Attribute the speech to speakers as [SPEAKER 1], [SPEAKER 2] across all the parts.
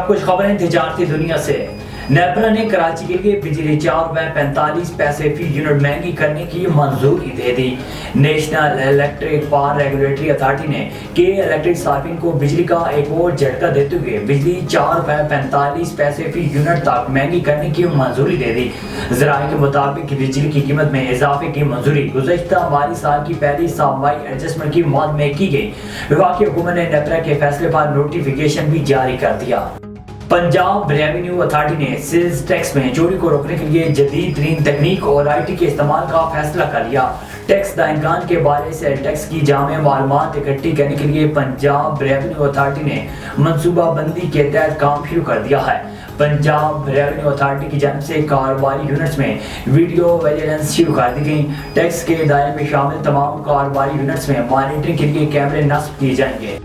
[SPEAKER 1] اب کچھ خبریں تجارتی دنیا سے۔ نیپرا نے کراچی کے لیے بجلی 4.45 فی یونٹ مہنگی کرنے کی منظوری دے دی۔ National electric power regulatory authority نے کے الیکٹرک صارفین کو بجلی کا ایک اور جھٹکا دیتے ہوئے بجلی 4.45 فی یونٹ تک مہنگی کرنے کی منظوری دے دی۔ ذرائع کے مطابق بجلی کی قیمت میں اضافے کی منظوری گزشتہ مالی سال کی پہلی سالانہ ایڈجسٹمنٹ کی مد میں کی گئی۔ وفاقی حکومت نے نیپرا کے فیصلے پر نوٹیفیکیشن بھی جاری کر دیا۔ پنجاب ریونیو اتھارٹی نے سیلز ٹیکس میں چوری کو روکنے کے لیے جدید ترین تکنیک اور آئی ٹی کے استعمال کا فیصلہ کر لیا۔ ٹیکس دہندگان کے بارے سے ٹیکس کی جامع معلومات اکٹھی کرنے کے لیے پنجاب ریونیو اتھارٹی نے منصوبہ بندی کے تحت کام شروع کر دیا ہے۔ پنجاب ریونیو اتھارٹی کی جانب سے کاروباری یونٹس میں ویڈیو ویجیلنس شروع کر دی گئی۔ ٹیکس کے دائرے میں شامل تمام کاروباری یونٹس میں مانیٹرنگ کے لیے کیمرے نصب کیے جائیں گے۔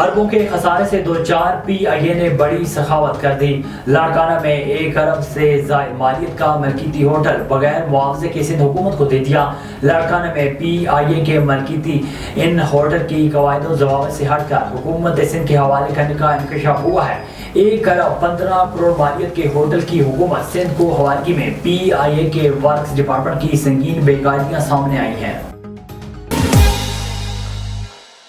[SPEAKER 1] اربوں کے خسارے سے دوچار پی آئی اے نے بڑی سخاوت کر دی۔ لاڑکانہ میں 1 ارب سے زائد مالیت کا ملکیتی ہوٹل بغیر معاوضے کے سندھ حکومت کو دے دیا۔ لاڑکانہ میں پی آئی اے کے ملکیتی ان ہوٹل کی قواعد و ضوابط سے ہٹ کر حکومت سندھ کے حوالے کرنے کا انکشاف ہوا ہے۔ 1 ارب 15 کروڑ مالیت کے ہوٹل کی حکومت سندھ کو حوالگی میں پی آئی اے کے ورکس ڈپارٹمنٹ کی سنگین بے قاعدگیاں سامنے آئی ہیں۔